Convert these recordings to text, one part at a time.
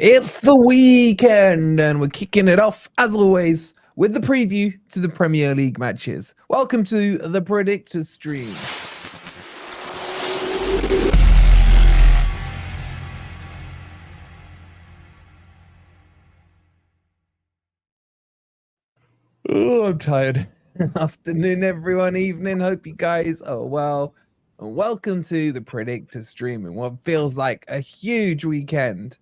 It's the weekend and we're kicking it off, as always, with the preview to the Premier League matches. Welcome to the Predictor stream. Oh, I'm tired. Afternoon, everyone. Evening. Hope you guys are well. And welcome to the Predictor stream in what feels like a huge weekend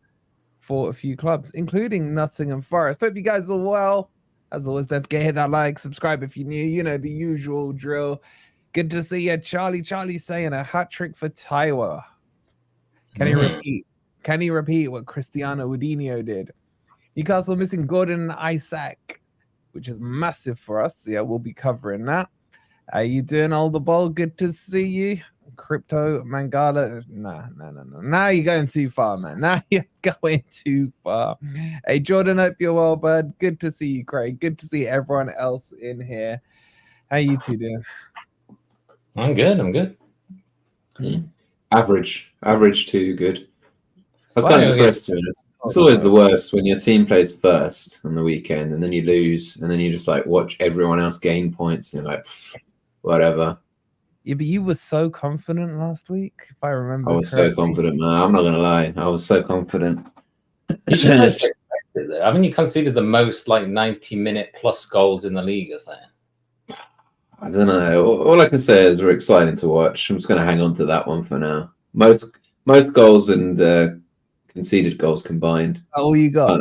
for a few clubs, including Nottingham Forest. Hope you guys are well. As always, don't forget to hit that like, subscribe if you're new. You know the usual drill. Good to see you, Charlie. Charlie saying a hat trick for Taiwo. Can he repeat? Can he repeat what Cristiano Udinio did? Newcastle missing Gordon and Isaac, which is massive for us. Yeah, we'll be covering that. How you doing, Older Ball? Good to see you. Crypto Mangala. Nah. Now you're going too far, man. Now you're going too far. Hey, Jordan, hope you're well, bud. Good to see you, Craig. Good to see everyone else in here. How you two doing? I'm good. Average to good. I was kind of depressed, to be honest. It's always the worst when your team plays first on the weekend and then you lose and then you just like watch everyone else gain points and you're like, whatever. Yeah, but you were so confident last week, if I remember. I was so confident, man. I'm not going to lie. I was so confident. You should have expected it. I mean, you conceded the most 90-minute plus goals in the league, is there? I don't know. All I can say is we're exciting to watch. I'm just going to hang on to that one for now. Most goals and conceded goals combined. All you got?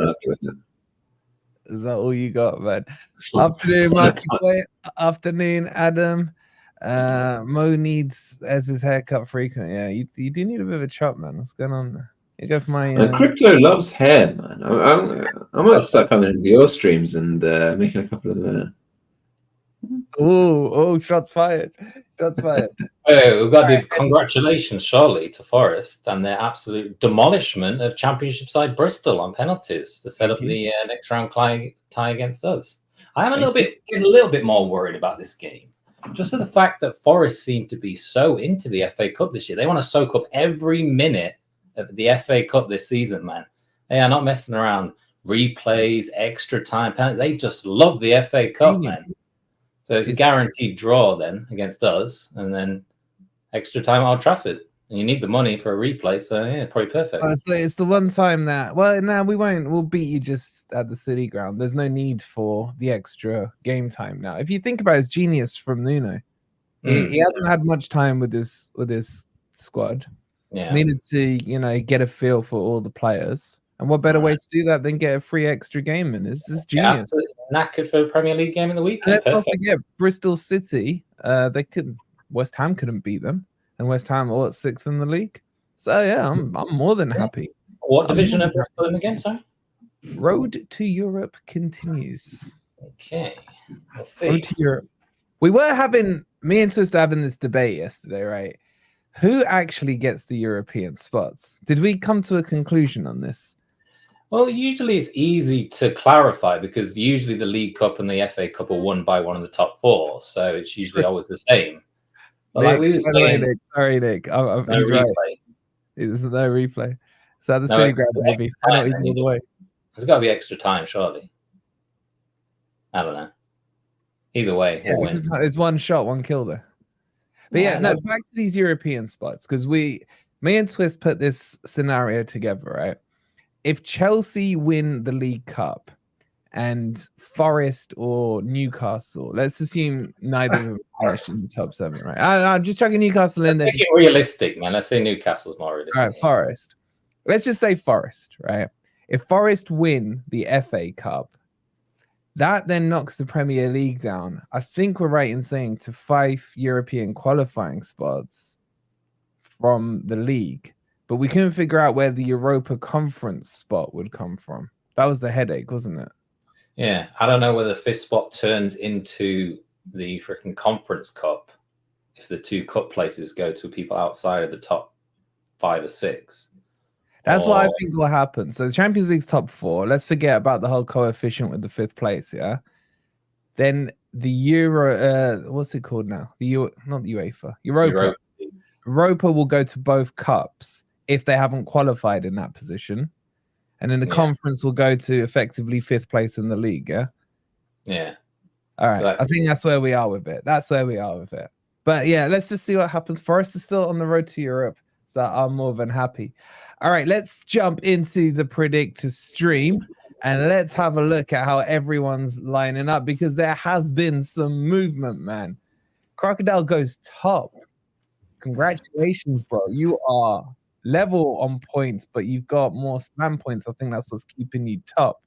Is that all you got, man? Afternoon, Marky Boy. Afternoon, Adam. Mo needs as his haircut frequent. Yeah, you do need a bit of a chop, man. What's going on there? You go for my Crypto loves hair, man. I might start coming into your streams and making a couple of them. Oh, shots fired. Shots fired. Hey, we've got to do congratulations, surely, to Forest and their absolute demolishment of Championship side Bristol on penalties to set up the next round tie against us. I am getting a little bit more worried about this game. Just for the fact that Forest seem to be so into the FA Cup this year. They want to soak up every minute of the FA Cup this season, man. They are not messing around. Replays, extra time, penalties. They just love the FA Cup, man. So it's a guaranteed draw then against us, and then extra time at Old Trafford. And you need the money for a replay, so yeah, probably perfect. It's the one time that, we won't. We'll beat you just at the City ground. There's no need for the extra game time now. If you think about his genius from Nuno, he hasn't had much time with this squad. Yeah, needed to get a feel for all the players. And what better way to do that than get a free extra game in? This is genius. Knackered for a Premier League game in the weekend. Let's not forget Bristol City. West Ham couldn't beat them, and West Ham are 6th in the league. So yeah, I'm more than happy. What division are Bristol in again, sorry? Road to Europe continues. Okay, let's see. Road to Europe. We were me and Twist having this debate yesterday, right? Who actually gets the European spots? Did we come to a conclusion on this? Well, usually it's easy to clarify because usually the League Cup and the FA Cup are won by one of the top 4, so it's usually always the same. But Nick, like we were saying, sorry, Nick. He's right. There's no replay. So the City ground, maybe. Penalties all the way. There's got to be extra time, surely. I don't know. Either way, it's one shot, one kill there. But back to these European spots, because me and Twist put this scenario together, right? If Chelsea win the League Cup and Forest or Newcastle, let's assume neither of them finish in the top 7, right? I'm just chucking Newcastle in there. Make it realistic, man. Let's say Newcastle's more realistic. All right, Forest. Let's just say Forest, right? If Forest win the FA Cup, that then knocks the Premier League down. I think we're right in saying to 5 European qualifying spots from the league. But we couldn't figure out where the Europa Conference spot would come from. That was the headache, wasn't it? Yeah, I don't know whether the 5th spot turns into the freaking Conference Cup if the 2 cup places go to people outside of the top 5 or 6. That's what I think will happen. So the Champions League's top 4. Let's forget about the whole coefficient with the 5th place, yeah? Then the Euro, what's it called now? Not the UEFA, Europa will go to both cups if they haven't qualified in that position. And then the conference will go to effectively 5th place in the league, yeah? Yeah. All right. I think that's where we are with it. But yeah, let's just see what happens. Forest is still on the road to Europe, so I'm more than happy. All right, let's jump into the Predictor stream and let's have a look at how everyone's lining up, because there has been some movement, man. Crocodile goes top. Congratulations, bro. You are level on points, but you've got more slam points. I think that's what's keeping you top.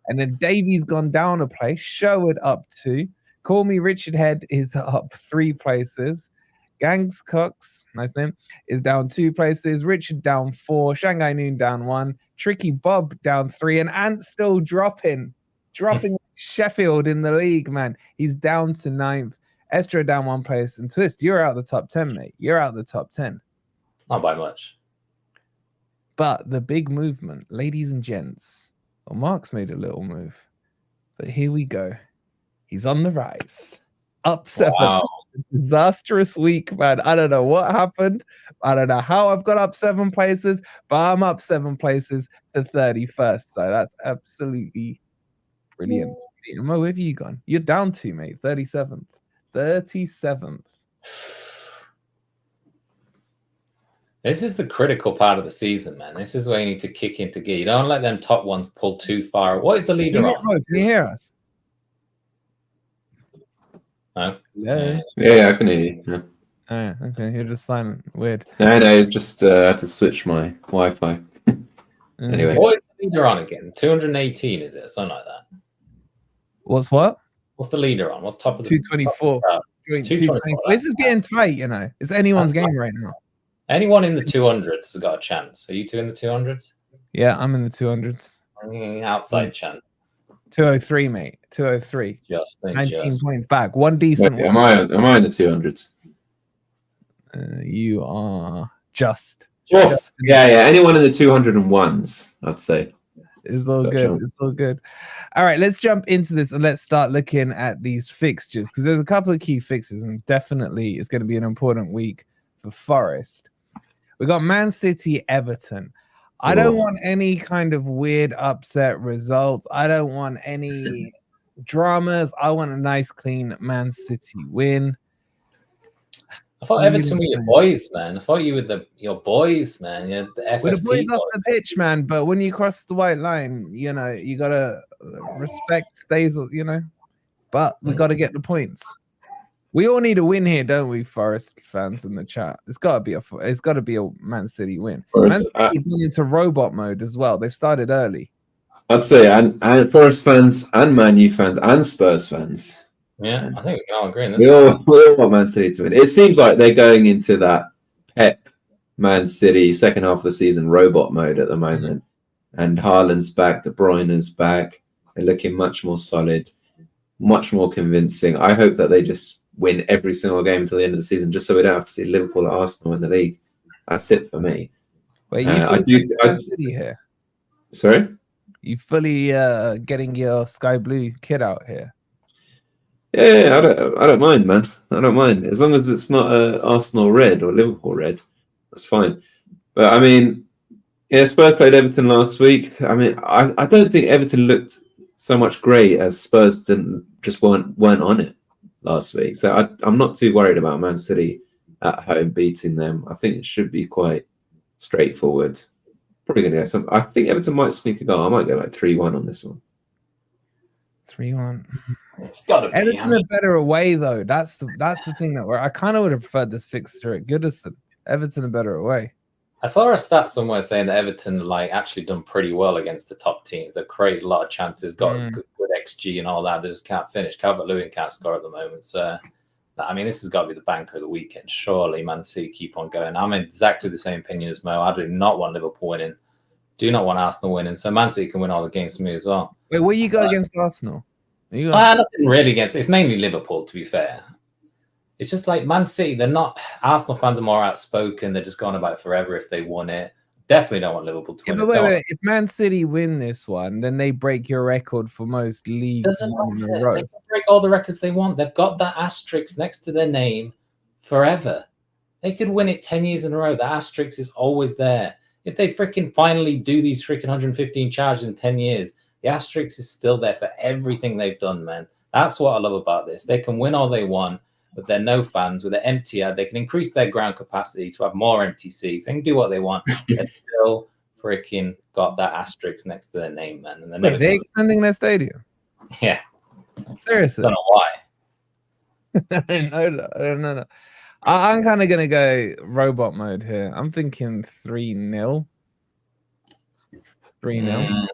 And then Davy's gone down a place. Sherwood up 2. Call Me Richard Head is up 3 places. Gangs Cox, nice name, is down 2 places. Richard down 4. Shanghai Noon down 1. Tricky Bob down 3. And Ant still dropping Sheffield in the league, man. He's down to 9th. Estro down 1 place. And Twist, you're out the top 10, mate. You're out the top 10. Not by much. But the big movement, ladies and gents. Well, Mark's made a little move. But here we go. He's on the rise. Up 7. Wow. Disastrous week, man. I don't know what happened. I don't know how I've got up 7 places, but I'm up 7 places to 31st. So that's absolutely brilliant. Mo, where have you gone? You're down 2, mate. 37th. 37th. This is the critical part of the season, man. This is where you need to kick into gear. You don't let them top ones pull too far. What is the leader on? Can you hear us? No? Yeah, I can hear you. Yeah. Oh, okay, you're just silent. Weird. No, just had to switch my Wi-Fi. Anyway. What is the leader on again? 218, is it? Something like that. What's what? What's the leader on? What's top of the 224. 224. This is getting tight, you know. It's anyone's game right now. Anyone in the 200s has got a chance. Are you two in the 200s? Yeah, I'm in the 200s. Outside chance. 203, mate. 203. 19 points back. One decent one. Am I in the 200s? You are just. Yeah. Anyone in the 201s, I'd say. It's all good. It's all good. All right, let's jump into this and let's start looking at these fixtures, because there's a couple of key fixtures and definitely it's going to be an important week for Forest. We got Man City, Everton. I don't want any kind of weird upset results. I don't want any dramas. I want a nice, clean Man City win. I thought Everton were your boys, man. I thought you were your boys, man. You're the FFP we're the boys off the pitch, man. But when you cross the white line, you know, you got to respect stays, you know. But we got to get the points. We all need a win here, don't we, Forest fans in the chat? It's got to be a Man City win. Man City went into robot mode as well. They've started early. I'd say, and Forest fans, and Man U fans, and Spurs fans. Yeah, I think we can all agree on this. We all want Man City to win. It seems like they're going into that Pep Man City second half of the season robot mode at the moment. And Haaland's back, De Bruyne's back. They're looking much more solid, much more convincing. I hope that they just win every single game until the end of the season, just so we don't have to see Liverpool or Arsenal in the league. That's it for me. Wait, you City here? Sorry? You fully getting your sky blue kid out here? Yeah, I don't mind, man. I don't mind. As long as it's not Arsenal red or Liverpool red, that's fine. But I mean, yeah, Spurs played Everton last week. I mean, I don't think Everton looked so much great as Spurs weren't on it last week. So I'm not too worried about Man City at home beating them. I think it should be quite straightforward. Probably going to get some. I think Everton might sneak a goal. I might go like 3-1 on this one. 3-1. It's got to be. Everton are better away though. That's the thing that I kind of would have preferred this fixture at Goodison. Everton are better away. I saw a stat somewhere saying that Everton actually done pretty well against the top teams. They've created a lot of chances, got a good XG and all that. They just can't finish. Calvert-Lewin can't score at the moment. So, I mean, this has got to be the banker of the weekend. Surely, Man City keep on going. I'm in exactly the same opinion as Mo. I do not want Liverpool winning. Do not want Arsenal winning. So Man City can win all the games for me as well. Wait, what you got against Arsenal? Nothing really against. It's mainly Liverpool, to be fair. It's just like Man City. They're not. Arsenal fans are more outspoken. They're just going about it forever if they won it. Definitely don't want Liverpool to win it. But wait, if Man City win this one, then they break your record for most leagues in a row. They can break all the records they want. They've got that asterisk next to their name forever. They could win it 10 years in a row. The asterisk is always there. if they freaking finally do these freaking 115 charges in 10 years, the asterisk is still there for everything they've done, man. That's what I love about this. They can win all they want, but they're no fans. With an empty ad, they can increase their ground capacity to have more empty seats. They can do what they want. They're still freaking got that asterisk next to their name, man. And they're extending their stadium. Yeah. Seriously. I don't know why. I don't know. I'm kind of going to go robot mode here. I'm thinking 3-0. 3-0.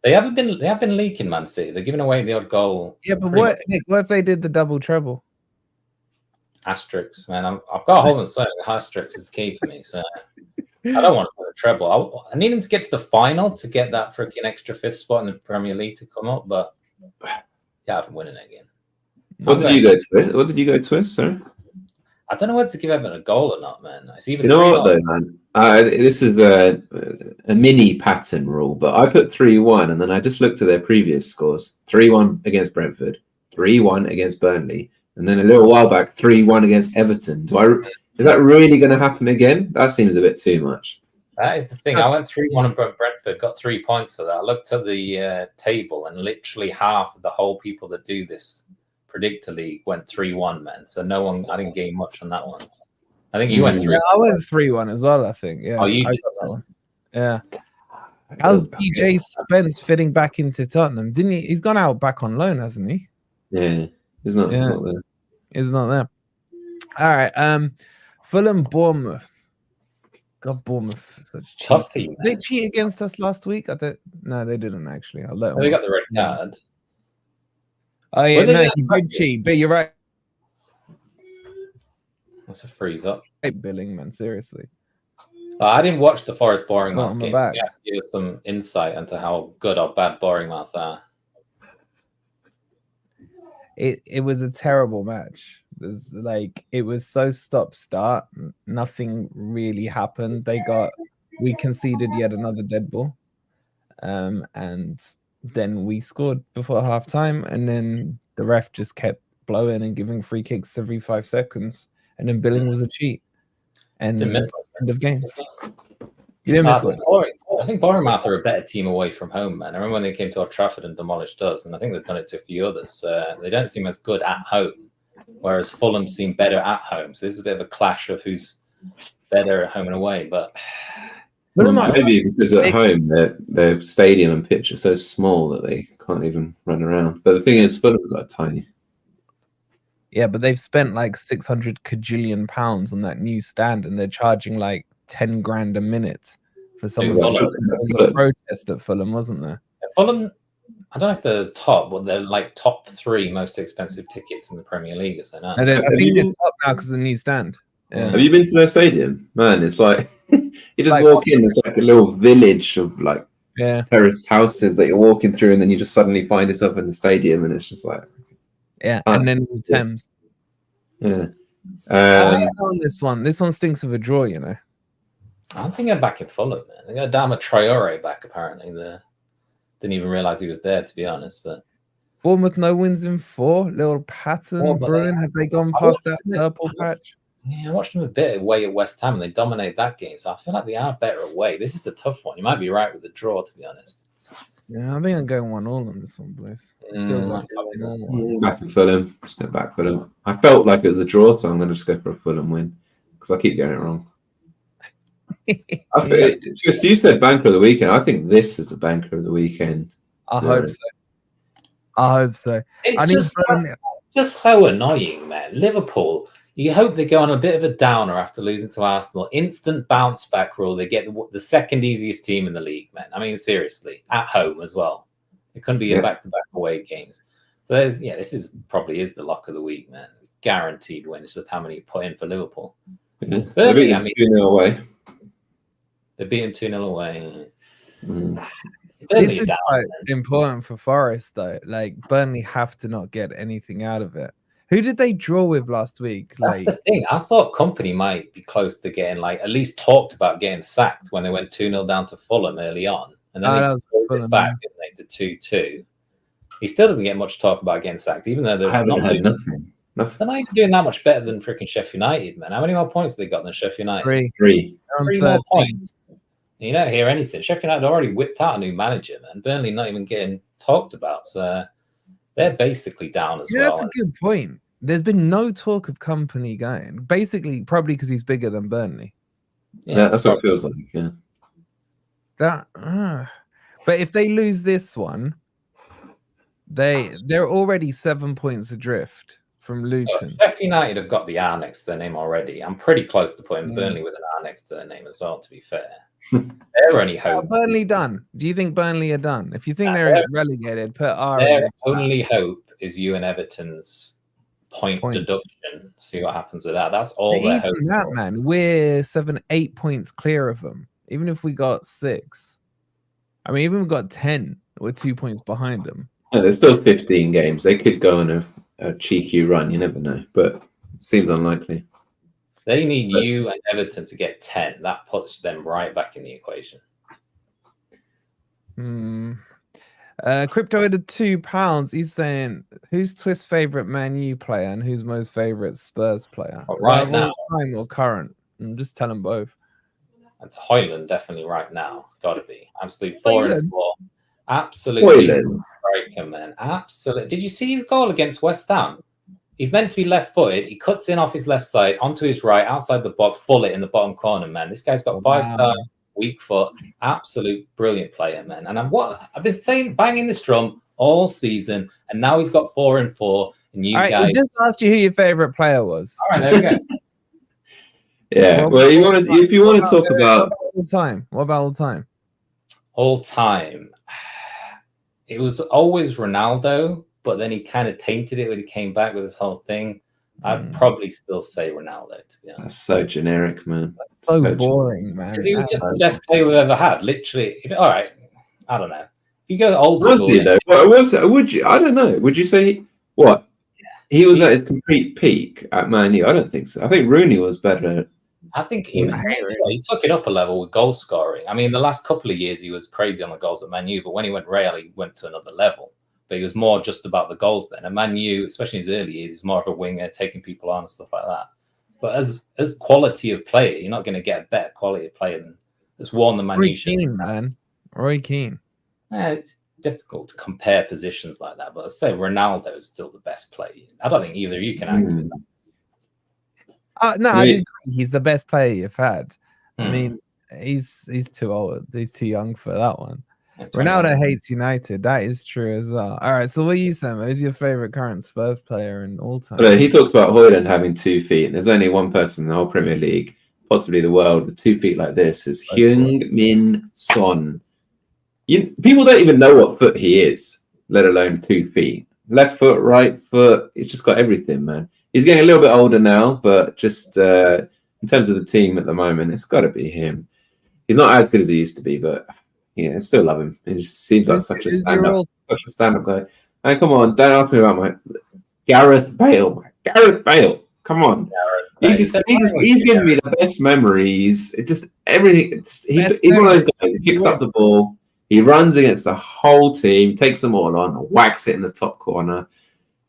They have been leaking, Man City. They're giving away the odd goal. Yeah, but what if they did the double treble? Asterisks, man. I've got a hold on saying asterisks is key for me. So I don't want to put a treble. I need him to get to the final to get that freaking extra 5th spot in the Premier League to come up, but yeah, I've been winning it again. What did you go twist, sir? I don't know whether to give Everton a goal or not, man. It's either you know what though, man? This is a mini pattern rule, but I put 3-1, and then I just looked at their previous scores: 3-1 against Brentford, 3-1 against Burnley, and then a little while back 3-1 against Everton. Is that really going to happen again? That seems a bit too much. That is the thing. I went 3-1 and Brentford, got 3 points for that. I looked at the table, and literally half of the whole people that do this Predictor League went 3-1, man. So I didn't gain much on that one. I think you went 3-1. Yeah, I went 3-1 as well, I think. Yeah. Oh, you did that one. Yeah. How's DJ Spence fitting back into Tottenham? Didn't he? He's gone out back on loan, hasn't he? Yeah. He's not there. He's not there. All right. Fulham, Bournemouth. God, Bournemouth such toughy. Did they cheat against us last week? No, they didn't actually. I'll let them. They got the red card. Oh yeah, no, he did cheat, but you're right. That's a freeze up. Billing, man, seriously. I didn't watch the Forest Bournemouth game. So you have to give us some insight into how good or bad Bournemouth are. It was a terrible match. It was so stop-start. Nothing really happened. We conceded yet another dead ball. And then we scored before half-time, and then the ref just kept blowing and giving free kicks every 5 seconds, and then Billing was a cheat. And end of game. You didn't miss one. I think Bournemouth are a better team away from home, man. I remember when they came to Old Trafford and demolished us, and I think they've done it to a few others. They don't seem as good at home, whereas Fulham seem better at home. So this is a bit of a clash of who's better at home and away, but... maybe because at home their stadium and pitch are so small that they can't even run around. But the thing is, Fulham's like tiny. Yeah, but they've spent like 600 kajillion pounds on that new stand, and they're charging like 10 grand a minute for some of the protest at Fulham, wasn't there? Fulham, I don't know if they're the top, but they're like top 3 most expensive tickets in the Premier League, is they not? I think they're top now because of the new stand. Yeah. Have you been to their stadium? Man, it's like you just walk in, it's like a little village of like terraced houses that you're walking through, and then you just suddenly find yourself in the stadium, and it's just like and then the Thames. Yeah. On this one stinks of a draw, you know. I'm thinking back in Fulham, man. They got Dama Traore back apparently. Didn't even realise he was there, to be honest. But Bournemouth no wins in 4. Little pattern brewing. Have they gone past that purple patch? Yeah, I watched them a bit away at West Ham, and they dominate that game. So I feel like they are better away. This is a tough one. You might be right with the draw, to be honest. Yeah, I think I'm going 1-1 on this one, boys. Feels like back in Fulham. Just go back Fulham. I felt like it was a draw, so I'm going to just go for a Fulham win because I keep getting it wrong. You said banker of the weekend. I think this is the banker of the weekend. I hope so. It's just so annoying, man. Liverpool. You hope they go on a bit of a downer after losing to Arsenal. Instant bounce back rule. They get the second easiest team in the league, man. I mean, seriously, at home as well. It couldn't be a back-to-back away games. So this probably is the lock of the week, man. It's guaranteed win. It's just how many you put in for Liverpool. Yeah. Burnley, 2-0 away. They beat him 2-0 away. This is quite important for Forest, though. Like, Burnley have to not get anything out of it. Who did they draw with last week? That's the thing. I thought Company might be close to getting, at least talked about getting sacked when they went 2-0 down to Fulham early on. And then they pulled it back to 2-2. He still doesn't get much talk about getting sacked, even though they're not doing nothing. They're not even doing that much better than freaking Sheffield United, man. How many more points have they got than Sheffield United? 3. 3 more points. You don't hear anything. Sheffield United already whipped out a new manager, man. Burnley not even getting talked about. So they're basically down as well. That's a good point. There's been no talk of company going. Basically, probably because he's bigger than Burnley. Yeah, that's what it feels like. Yeah. But if they lose this one, they're already 7 points adrift from Luton. Sheffield United have got the R next to their name already. I'm pretty close to putting Burnley with an R next to their name as well, to be fair. They're only hope. Burnley done. Do you think Burnley are done? If you think they're relegated, put R. Their only hope is you and Everton's point deduction. See what happens with that. That's all their hope. That, man, we're 7-8 points clear of them. Even if we got 6, I mean, even if we got 10, we're 2 points behind them. Yeah, there's still 15 games. They could go on a cheeky run. You never know, but seems unlikely. They need you and Everton to get 10. That puts them right back in the equation. Crypto at £2. He's saying, who's Twist's favorite Man U player and who's most favorite Spurs player? Right now, time or current? Just tell them both. It's Højlund definitely right now. It's got to be absolute 4 and 4. Absolutely striker, man. Absolutely. Did you see his goal against West Ham? He's meant to be left-footed. He cuts in off his left side onto his right, outside the box, bullet in the bottom corner, man. This guy's got 5-star, weak foot, absolute brilliant player, man. And I've been saying, banging this drum all season, and now he's got 4 and 4. And you guys, we just asked you who your favorite player was. All right, there we go. Yeah. Well, if you want to talk about all time, what about all time? All time, it was always Ronaldo. But then he kind of tainted it when he came back with his whole thing. I'd probably still say Ronaldo, to be honest. That's so generic, man. That's so boring, man. Because he was just the best player we've ever had. Literally. All right. I don't know. If you go old school. Was he, though? Would you? I don't know. Would you say what? Yeah. He was at his complete peak at Man U. I don't think so. I think Rooney was better. I think he took it up a level with goal scoring. I mean, the last couple of years he was crazy on the goals at Man U, but when he went Real, he went to another level. But he was more just about the goals then. And Man U, especially in his early years, he's more of a winger, taking people on and stuff like that. But as quality of player, you're not going to get a better quality of player than that's worn the Man U shirt. Roy Keane, man. Roy Keane. It's difficult to compare positions like that. But I'd say Ronaldo is still the best player. I don't think either of you can argue with that. No, I agree. He's the best player you've had. I mean, he's too old. He's too young for that one. Ronaldo hates United. That is true as well. All right, so what are you saying? Who's your favorite current Spurs player in all time? He talked about Højlund having 2 feet. There's only one person in the whole Premier League, possibly the world, with 2 feet like this. Is Heung-min Son. People don't even know what foot he is, let alone 2 feet. Left foot, right foot. He's just got everything, man. He's getting a little bit older now, but just in terms of the team at the moment, it's got to be him. He's not as good as he used to be, but yeah, I still love him. It just seems like such a stand-up guy. And come on, don't ask me about my Gareth Bale. Gareth Bale, come on. He's giving me the best memories. It just everything. He's one of those guys. He kicks up the ball. He runs against the whole team, takes them all on, whacks it in the top corner.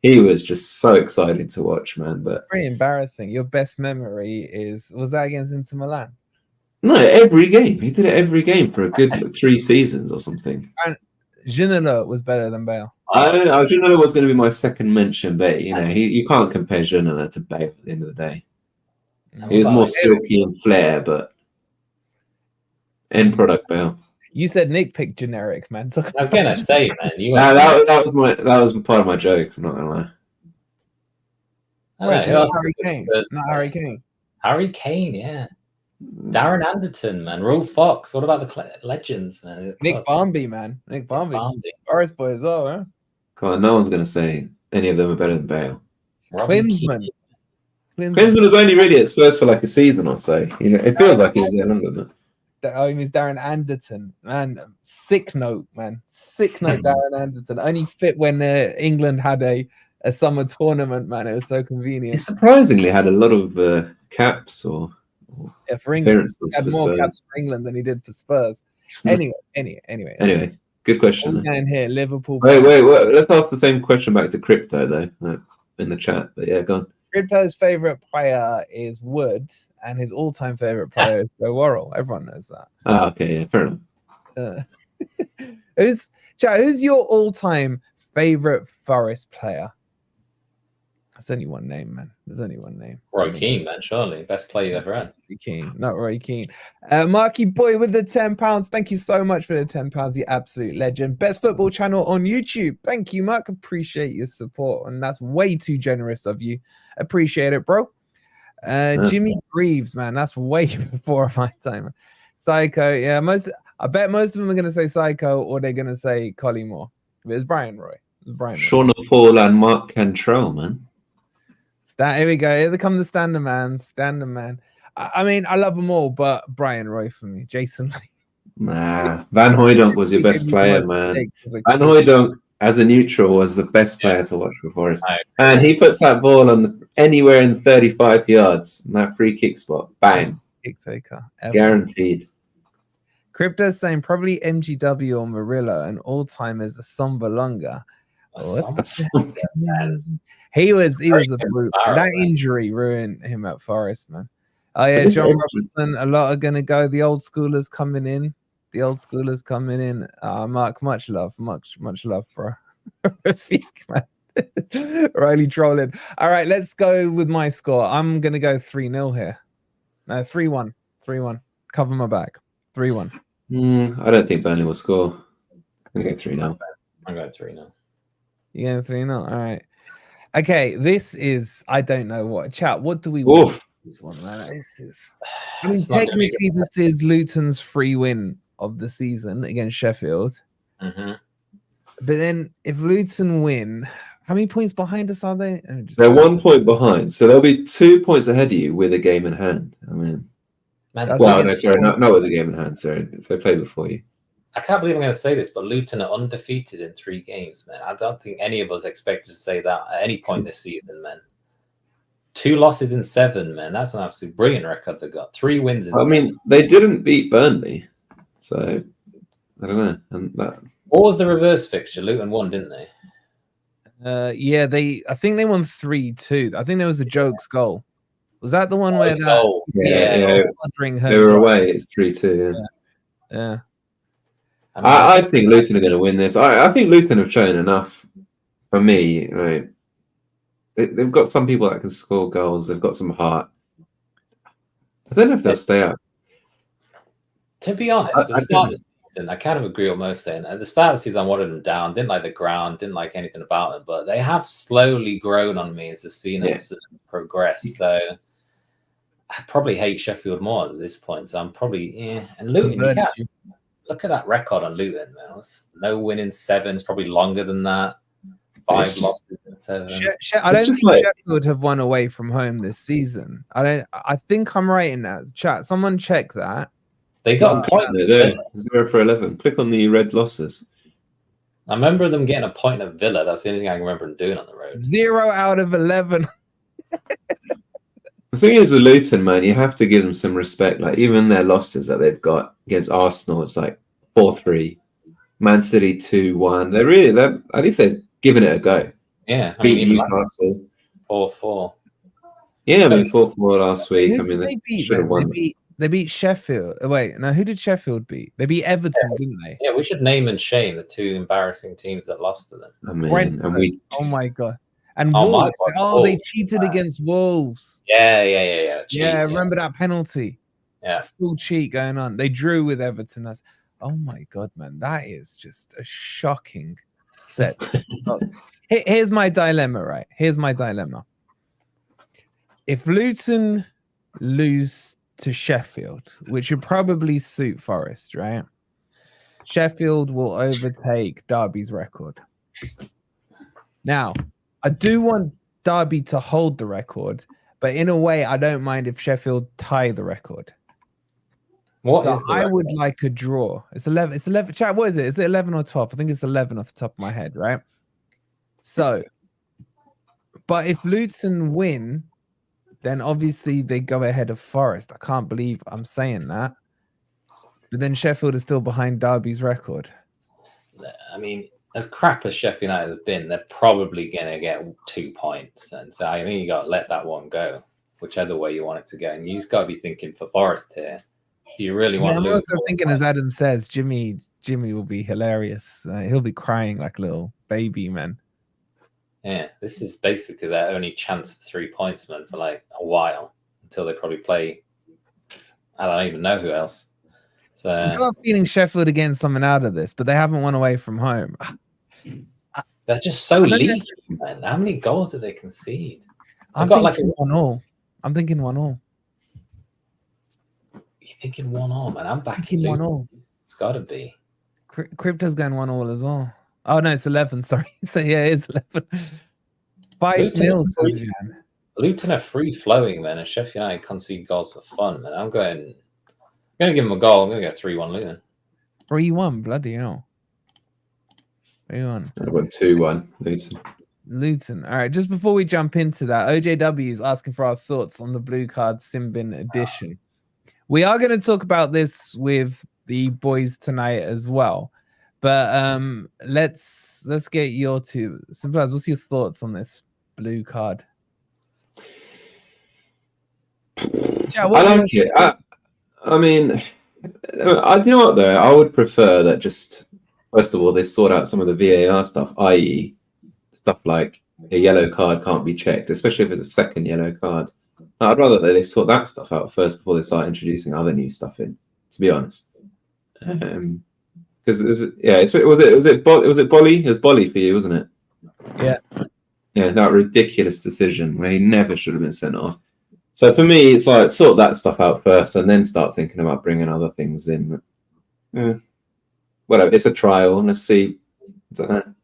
He was just so exciting to watch, man. But it's pretty embarrassing. Your best memory was that against Inter Milan? No, every game. He did it every game for a good 3 seasons or something. And Ginola was better than Bale. Ginola was going to be my second mention, but you can't compare Ginola to Bale at the end of the day. He was more silky and flair, but end product Bale. You said Nick picked generic, man. I was gonna say, man. That was part of my joke. I'm not gonna lie. Harry Kane. Not Harry Kane. Harry Kane, yeah. Darren Anderton, man. Rule Fox. What about the legends, man? Nick Barmby, man. Nick Barmby. Forest boy as well, huh? Come on, no one's gonna say any of them are better than Bale. Klinsmann. Klinsmann was only really at Spurs for like a season or so. It feels like he was there longer than that. He means Darren Anderton, man. Sick note, man. Sick note, Darren Anderton. Only fit when England had a summer tournament, man. It was so convenient. He surprisingly had a lot of caps for England. He had more caps for England than he did for Spurs. Anyway. Good question. Down here, Liverpool. Wait. Let's ask the same question back to Crypto though, in the chat. But yeah, go on. Crypto's favorite player is Wood, and his all-time favorite player is Joe Worrell. Everyone knows that. Oh, okay, yeah, fair enough. Who's your all-time favorite Forest player? There's only one name, man. There's only one name. Roy Keane, man, surely. Best player you've ever had. Roy Keane, not Roy Keane. Marky Boy with the £10. Thank you so much for the £10, you absolute legend. Best football channel on YouTube. Thank you, Mark. Appreciate your support. And that's way too generous of you. Appreciate it, bro. Jimmy Greaves, man. That's way before my time. Psycho, yeah. I bet most of them are going to say Psycho or they're going to say Collymore. It was Brian Roy. Sean Paul and Mark Cantrell, man. Here we go. Here come the standard man. I mean, I love them all, but Brian Roy for me. Jason. Nah, Van Hooijdonk was your best player, man. Van Hooijdonk, as a neutral, was the best player to watch for Forest. And he puts that ball on anywhere in 35 yards in that free kick spot. Bang. Kick taker. Guaranteed. Crypto's saying probably MGW or Murillo, and all-timers a Sombalonga. He was a brute. That injury ruined him at Forest, man. Oh yeah, John Robertson. A lot are gonna go. The old schoolers coming in. Mark, much love, bro. Rafik, man. Riley trolling. All right, let's go with my score. I'm gonna go 3-0 here. No, 3-1. 3-1. Cover my back. 3-1. I don't think Burnley will score. I'm gonna go 3-0. I'm going 3-0. Yeah, 3-0. All right. Okay, this is I don't know what chat. What do we want this one, man? I mean, technically, this is Luton's free win of the season against Sheffield. Mm-hmm. But then, if Luton win, how many points behind us are they? They're 1 point behind, so they'll be 2 points ahead of you with a game in hand. I mean, not with a game in hand. Sorry, if they play before you. I can't believe I'm going to say this, but Luton are undefeated in 3 games, man. I don't think any of us expected to say that at any point this season, man. 2 losses in 7, man. That's an absolutely brilliant record they've got. 3 wins in 7. I mean, they didn't beat Burnley, so I don't know. What was the reverse fixture? Luton won, didn't they? Yeah, I think they won 3-2. I think there was a Jokes goal. Was that the one where that? Yeah. They were away. It's 3-2. Yeah. I think Luton are going to win this. I think Luton have shown enough for me. Right? They've got some people that can score goals. They've got some heart. I don't know if they'll stay up. To be honest, at the start of the season, I kind of agree with most saying. At the start of the season, I wanted them down. Didn't like the ground. Didn't like anything about it. But they have slowly grown on me as the season has progressed. So I probably hate Sheffield more at this point. So I'm probably And Luton, look at that record on Luton, man. No winning 7. It's probably longer than that. 5 losses in 7. I don't think Sheffield have won away from home this season. I think I'm right in that. Chat, someone check that. They got a point there. 0 for 11. Click on the red losses. I remember them getting a point at Villa. That's the only thing I can remember them doing on the road. 0 out of 11. The thing is with Luton, man, you have to give them some respect. Like even their losses that they've got against Arsenal, it's like 4-3, Man City 2-1. They're at least they're giving it a go. Yeah, I beat Newcastle 4-4. Yeah, I mean 4-4 last week. I mean they should have won. They beat Sheffield. Wait, no, who did Sheffield beat? They beat Everton, didn't they? Yeah, we should name and shame the 2 embarrassing teams that lost to them. I mean, oh my god. And Wolves. They cheated against Wolves. Yeah. I remember that penalty. Yeah. Full cheat going on. They drew with Everton. Oh my god, man. That is just a shocking set. Here's my dilemma, right? Here's my dilemma. If Luton lose to Sheffield, which would probably suit Forest, right? Sheffield will overtake Derby's record. Now, I do want Derby to hold the record, but in a way, I don't mind if Sheffield tie the record. I would like a draw. It's 11. It's 11. Chat, what is it? Is it 11 or 12? I think it's 11 off the top of my head, right? So, but if Luton win, then obviously they go ahead of Forest. I can't believe I'm saying that. But then Sheffield is still behind Derby's record. I mean, as crap as Sheffield United have been, they're probably going to get 2 points. And so I think you got to let that one go. whichever way you want it to go. And you just got to be thinking for Forest here. Do you really want? I'm Luton also thinking, as Adam says, Jimmy will be hilarious. He'll be crying like a little baby, man. Yeah, this is basically their only chance of 3 points, man, for like a while until they probably play. I don't even know who else. So I've got a feeling Sheffield are getting something out of this, but they haven't won away from home. they're just so leaky, man. How many goals did they concede? I'm thinking 1-1. I'm thinking 1-1. You're thinking 1-1, man. I'm backing 1-1. It's got to be. Crypto's going 1-1 as well. Oh no, it's 11. Sorry. So yeah, it is 11. 5-0. says Jan. Luton are free flowing, man, and Sheffield United concede goals for fun, man. I'm going to give them a goal. I'm going to go 3-1 Luton. 3-1. Bloody hell. 3-1. I went 2-1 Luton. Luton. All right. Just before we jump into that, OJW is asking for our thoughts on the blue card Simbin edition. We are going to talk about this with the boys tonight as well, but let's get your two. Simplaz, what's your thoughts on this blue card? I like it. I mean, do you know what though? I would prefer that just first of all they sort out some of the VAR stuff, i.e., stuff like a yellow card can't be checked, especially if it's a second yellow card. I'd rather that they sort that stuff out first before they start introducing other new stuff in. To be honest, because was it Bolly? It was Bolly for you, wasn't it? Yeah, that ridiculous decision where he never should have been sent off. So for me, it's like sort that stuff out first and then start thinking about bringing other things in. Whatever, it's a trial. Let's see. I don't know.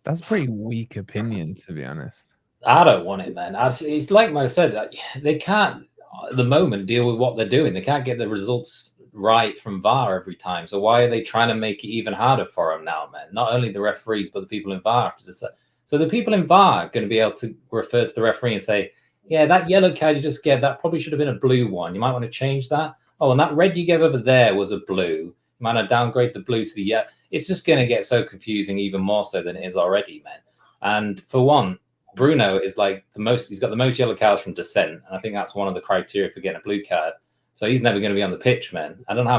That's a pretty weak opinion, to be honest. I don't want it, man. It's like Mo said, they can't, at the moment, deal with what they're doing. They can't get the results right from VAR every time. So why are they trying to make it even harder for them now, man? Not only the referees, but the people in VAR have to decide. So the people in VAR are going to be able to refer to the referee and say, yeah, that yellow card you just gave, that probably should have been a blue one. You might want to change that. Oh, and that red you gave over there was a blue. You might want to downgrade the blue to the yellow. It's just going to get so confusing, even more so than it is already, man. And for one, Bruno is like he's got the most yellow cards from dissent. And I think that's one of the criteria for getting a blue card. So he's never going to be on the pitch, man. I don't know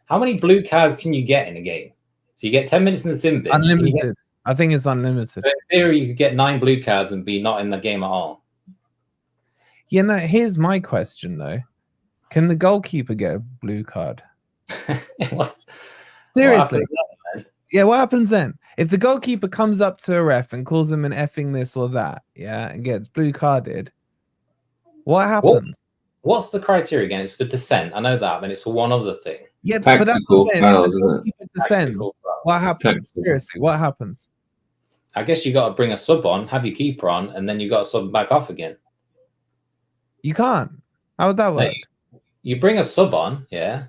how many blue cards can you get in a game? So you get 10 minutes in the sim bin. Unlimited. I think it's unlimited. So in theory, you could get 9 blue cards and be not in the game at all. Yeah, no, here's my question, though. Can the goalkeeper get a blue card? Seriously. What happens then? If the goalkeeper comes up to a ref and calls him an effing this or that, and gets blue carded, what happens? What's the criteria again? It's for dissent. I know that, but it's for one other thing. Yeah, tactical but fouls, isn't it? What happens? Seriously, what happens? I guess you got to bring a sub on, have your keeper on, and then you got to sub back off again. You can't. How would that work? You bring a sub on, you're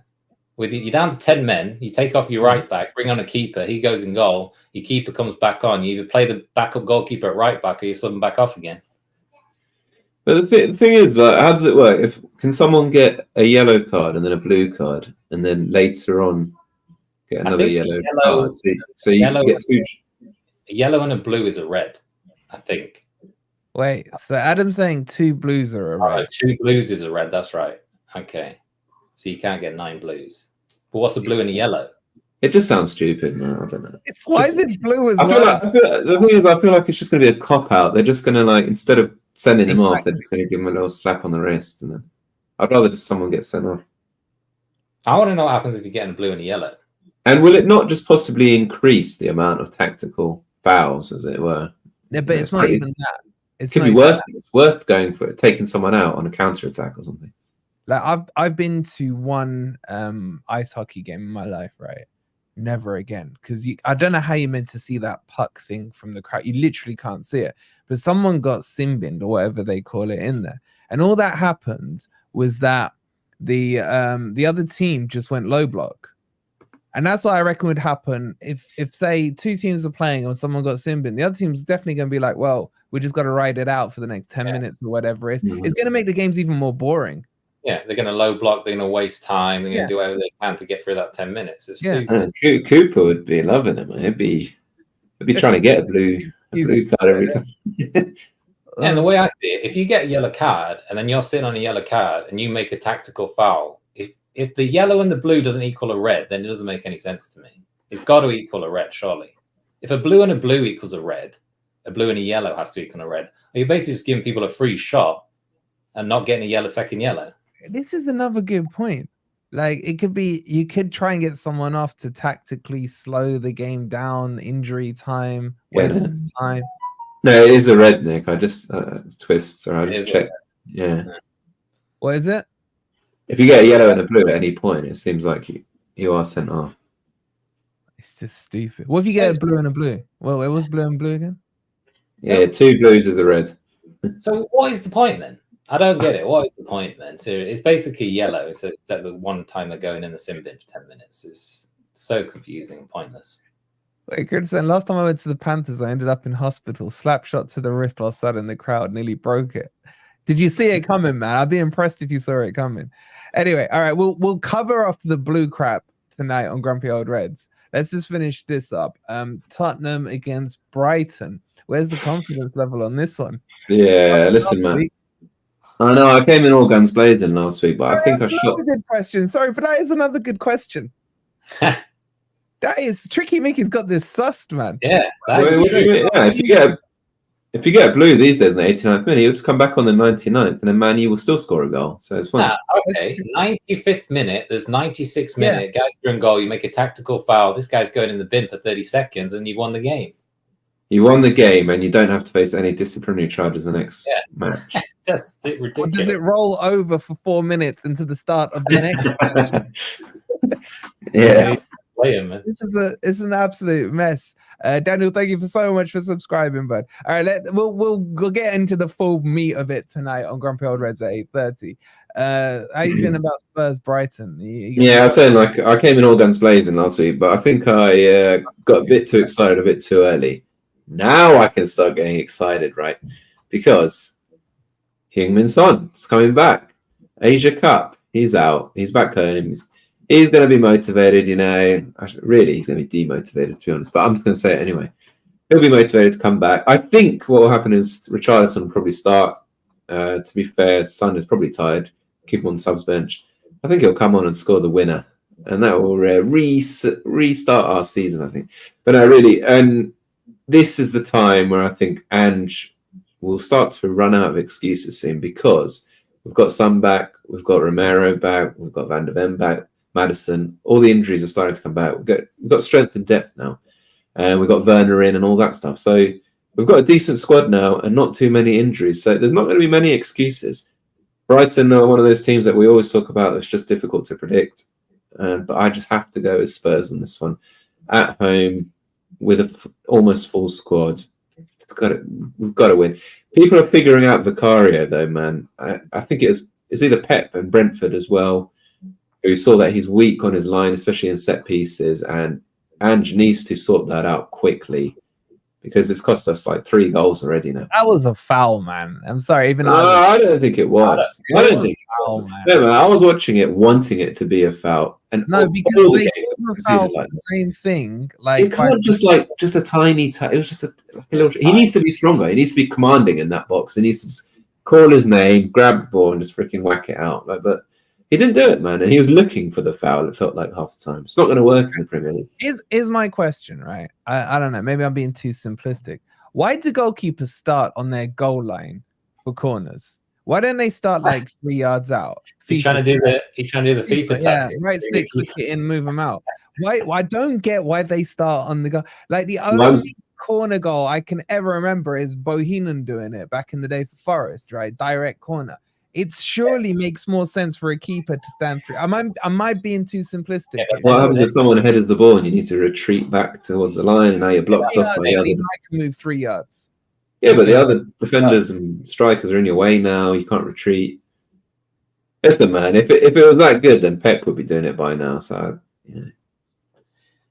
down to 10 men. You take off your right back, bring on a keeper. He goes in goal. Your keeper comes back on. You either play the backup goalkeeper at right back, or you sub him back off again. But the thing is, how does it work? Can someone get a yellow card and then a blue card, and then later on get another yellow card? So you get two. A yellow and a blue is a red, I think. Wait, so Adam's saying 2 blues are a red. 2 blues is a red. That's right. Okay, so you can't get 9 blues. But what's a blue and a yellow? It just sounds stupid, man. I don't know. Why is it blue as well? The thing is, I feel like it's just going to be a cop out. They're just going to instead of sending him off, they're just going to give him a little slap on the wrist, and then I'd rather just someone get sent off. I want to know what happens if you're getting a blue and a yellow. And will it not just possibly increase the amount of tactical fouls, as it were? Yeah, but it's not even that. It could be worth going for it, taking someone out on a counter attack or something. Like I've been to one ice hockey game in my life, right? Never again, because I don't know how you're meant to see that puck thing from the crowd. You literally can't see it. But someone got simbined or whatever they call it in there, and all that happened was that the other team just went low block. And that's what I reckon would happen if say 2 teams are playing and someone got simbin. The other team's definitely going to be like, well, we just got to ride it out for the next 10 minutes or whatever it is. Mm-hmm. It's going to make the games even more boring. Yeah, they're going to low block. They're going to waste time. They're going to do whatever they can to get through that 10 minutes. It's Cooper would be loving it, man. He'd be trying to get a blue card every time. And the way I see it, if you get a yellow card and then you're sitting on a yellow card and you make a tactical foul, if the yellow and the blue doesn't equal a red, then it doesn't make any sense to me. It's got to equal a red, surely. If a blue and a blue equals a red, a blue and a yellow has to equal a red. Or you're basically just giving people a free shot and not getting a yellow second yellow. This is another good point. Like, it could be, you could try and get someone off to tactically slow the game down, injury time, waste time. No, it is a red, Nick. I just twist, or I just checked. Yeah. What is it? If you get a yellow and a blue at any point, it seems like you are sent off. It's just stupid. What if you get a blue and a blue? Well, it was blue and blue again? Yeah, 2 blues with a red. So what is the point then? I don't get it. What is the point then? So it's basically yellow. So it's at the one time they're going in the sim bin for 10 minutes. It's so confusing and pointless. Wait, Kurdistan, last time I went to the Panthers, I ended up in hospital. Slap shot to the wrist while sat in the crowd. Nearly broke it. Did you see it coming, man? I'd be impressed if you saw it coming. Anyway, all right, we'll cover off the blue crap tonight on Grumpy Old Reds. Let's just finish this up. Tottenham against Brighton. Where's the confidence level on this one? Yeah, listen, man. I know I came in all guns blazing last week, but I think I shot. That's a good question. Sorry, but that is another good question. That is tricky. Mickey's got this sussed, man. Yeah, if you get a blue these days in the 89th minute, you'll just come back on the 99th, and then Man U will still score a goal. So it's fine. Okay, 95th minute. There's 96th minute. Yeah. Guys doing goal. You make a tactical foul. This guy's going in the bin for 30 seconds, and you won the game. You won the game, and you don't have to face any disciplinary charges the next match. It's just ridiculous. Or does it roll over for 4 minutes into the start of the next match? Yeah. This is an absolute mess. Daniel, thank you so much for subscribing, bud. All right, we'll get into the full meat of it tonight on Grumpy Old Reds at 8:30. How you feeling about Spurs Brighton? Yeah, I was saying, like, I came in all guns blazing last week, but I think I got a bit too excited a bit too early. Now I can start getting excited, right? Because Heung-min Son is coming back. Asia Cup, he's out. He's back home. He's going to be motivated, you know. Really, he's going to be demotivated, to be honest. But I'm just going to say it anyway. He'll be motivated to come back. I think what will happen is Richarlison will probably start. To be fair, Son is probably tired. Keep him on the subs bench. I think he'll come on and score the winner. And that will restart our season, I think. But no, really, and this is the time where I think Ange will start to run out of excuses soon, because we've got Son back, we've got Romero back, we've got Van der Ven back, Maddison. All the injuries are starting to come back. We've got strength and depth now, and we've got Werner in and all that stuff. So we've got a decent squad now and not too many injuries. So there's not going to be many excuses. Brighton are one of those teams that we always talk about. It's just difficult to predict. But I just have to go with Spurs on this one. At home, with an almost full squad. We've got to win. People are figuring out Vicario, though, man. I think it's either Pep and Brentford as well, who saw that he's weak on his line, especially in set pieces, and Ange needs to sort that out quickly, because it's cost us like 3 goals already now. That was a foul, man. I'm sorry. I don't think it was. I don't think it was. No, man, I was watching it, wanting it to be a foul. And no, because they foul like the same thing. Like, it can't just a tiny. It was just a little. He needs to be stronger. He needs to be commanding in that box. He needs to just call his name, grab the ball, and just freaking whack it out. But he didn't do it, man. And he was looking for the foul. It felt like half the time. It's not going to work in the Premier League. Is my question, right? I don't know. Maybe I'm being too simplistic. Why do goalkeepers start on their goal line for corners? Why don't they start like 3 yards out? He's trying to do the FIFA tactic. Right stick, click it in, move them out. Why? I don't get why they start on the goal. Like, the only corner goal I can ever remember is Bohinen doing it back in the day for Forest, right? Direct corner. It surely makes more sense for a keeper to stand through. Am I being too simplistic? Yeah, what happens if someone headed the ball and you need to retreat back towards the line, and now you're blocked off by the other? I can move 3 yards. Yeah, but the other defenders and strikers are in your way now. You can't retreat. Listen, man, if it was that good, then Pep would be doing it by now. So, yeah.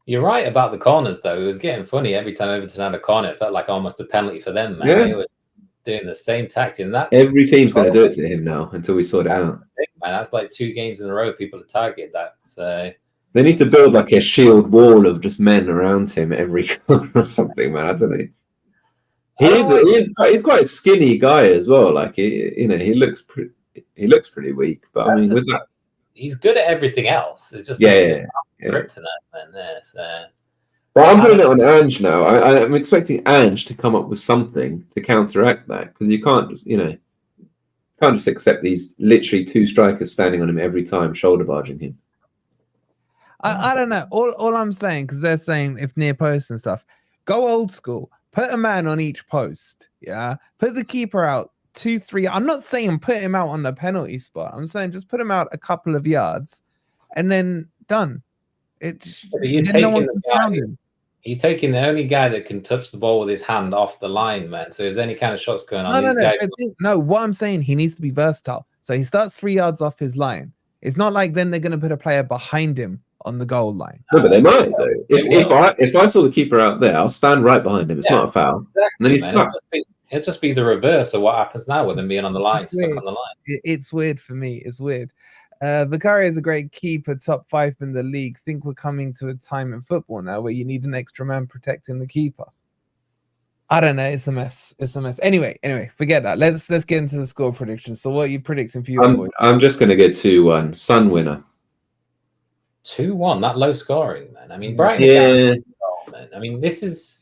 You're right about the corners, though. It was getting funny every time Everton had a corner. It felt like almost a penalty for them, man. Yeah. They were doing the same tactic. And every team's going to do it to him now until we sort it out. Man, that's like 2 games in a row people have targeted that. So they need to build like a shield wall of just men around him every corner or something, man. I don't know. He's quite a skinny guy as well. Like he looks pretty weak. But I mean, with that, he's good at everything else. It's just kryptonite man there. So. But I'm putting it on Ange now. I'm expecting Ange to come up with something to counteract that, because you can't just accept these literally 2 strikers standing on him every time, shoulder barging him. I don't know. All I'm saying, because they're saying if near post and stuff, go old school. Put a man on each post. Yeah. Put the keeper out 2, 3. I'm not saying put him out on the penalty spot. I'm saying just put him out a couple of yards, and then done. You're taking the only guy that can touch the ball with his hand off the line, man. So if there's any kind of shots going on, No, what I'm saying, he needs to be versatile. So he starts 3 yards off his line. It's not like then they're going to put a player behind him on the goal line. No, but they might though. If I saw the keeper out there, I'll stand right behind him. It's not a foul. Exactly, and then he's stuck. It'll just be the reverse of what happens now with him being on the line, stuck on the line. It's weird for me. It's weird. Vicario is a great keeper, top 5 in the league. Think we're coming to a time in football now where you need an extra man protecting the keeper. I don't know. It's a mess. Anyway, forget that. Let's get into the score predictions. So what are you predicting for your boys? I'm just going to go 2-1. Sun winner. 2-1. That low scoring, man. I mean, Brighton. Man. I mean,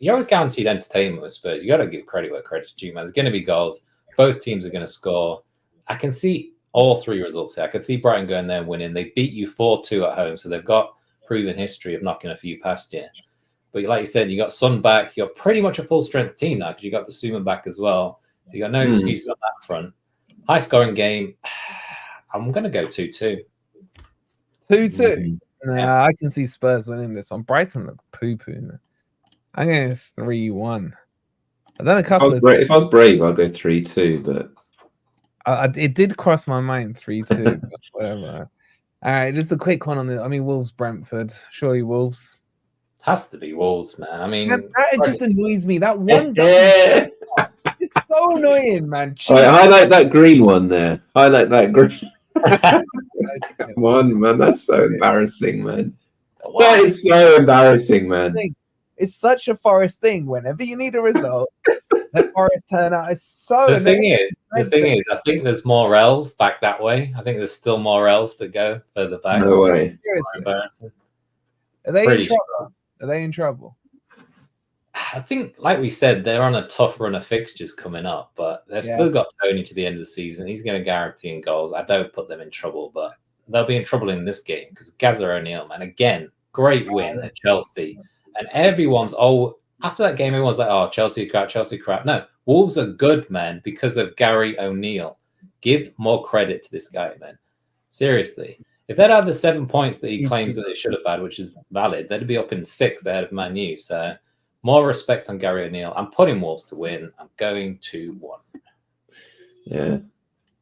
you're always guaranteed entertainment with Spurs. You got to give credit where credit's due, man. There's going to be goals. Both teams are going to score. I can see all 3 results here. I could see Brighton going there and winning. They beat you 4-2 at home, so they've got proven history of knocking a few past you. But like you said, you got Son back. You're pretty much a full-strength team now because you got Basuma back as well. So you got no excuses on that front. High-scoring game. I'm going to go 2-2. 2-2? Nah, I can see Spurs winning this one. Brighton look poo-poo. I'm going 3-1. I've done a couple if I was brave, I'd go 3-2, but... it did cross my mind 3-2, but whatever. All right, just a quick one on the. I mean, Wolves Brentford. Surely Wolves. Has to be Wolves, man. I mean, that just annoys me. That one guy is so annoying, man. Right, highlight that green one there. Highlight that green. Come on, man. That's so embarrassing, man. That is so embarrassing, man. It's such a Forest thing. Whenever you need a result, the Forest turnout is so. The thing is, I think there's more L's back that way. I think there's still more L's that go further back. No way. Are they in trouble? Are they in trouble? I think, like we said, they're on a tough run of fixtures coming up, but they've still got Tony to the end of the season. He's going to guarantee in goals. I don't put them in trouble, but they'll be in trouble in this game because Gazza O'Neill, man, again, great win at Chelsea. And everyone's after that game, everyone's like, oh, Chelsea crap. No, Wolves are good, man, because of Gary O'Neill. Give more credit to this guy, man. Seriously. If they'd had the 7 points that he claims that they should have had, which is valid, they'd be up in 6th ahead of Man U. So more respect on Gary O'Neill. I'm putting Wolves to win. I'm going 2-1. Yeah.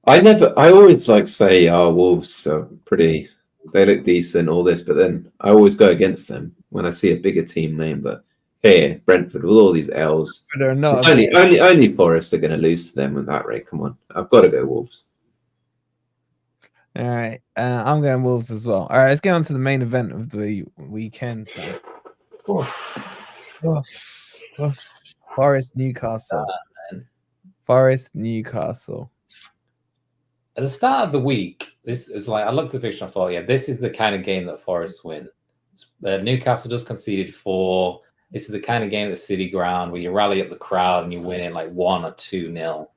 I always say, oh, Wolves are pretty, they look decent, all this, but then I always go against them when I see a bigger team name. But here, Brentford, with all these L's, it's only Forest are going to lose to them at that rate. Come on. I've got to go Wolves. All right. I'm going Wolves as well. All right, let's get on to the main event of the weekend. Forest Newcastle. Forest Newcastle. At the start of the week, this is like I looked at the fixture and thought, yeah, this is the kind of game that Forest win. Newcastle just conceded 4. This is the kind of game at the City Ground where you rally up the crowd and you win it like 1 or 2-0.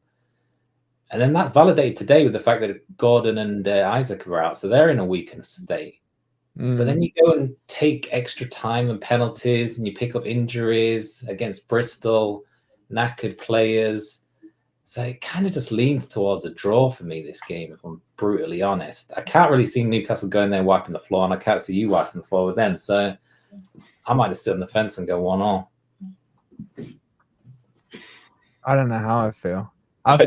And then that's validated today with the fact that Gordon and Isaac are out, so they're in a weakened state. But then you go and take extra time and penalties, and you pick up injuries against Bristol, knackered players. So it kind of just leans towards a draw for me, this game, if I'm brutally honest. I can't really see Newcastle going there wiping the floor, and I can't see you wiping the floor with them. So I might just sit on the fence and go 1-1. I don't know how I feel. I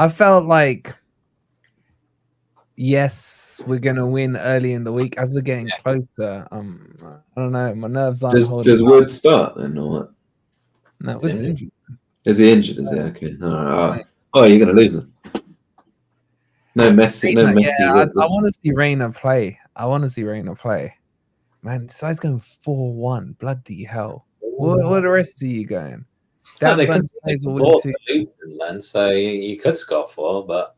felt like, yes, we're gonna win early in the week as we're getting closer. I don't know. My nerves aren't holding. Does Wood start then, or what? No, Wood's injured. Is he injured? Is he okay? All right. Oh, you're gonna lose him. No Messi. No Messi. Yeah, I want to see Reina play. Man, this guy's going 4-1. Bloody hell! What the rest of you going? No, they Burn conceded plays will the win ball too. to Luton, man, so you could score 4, but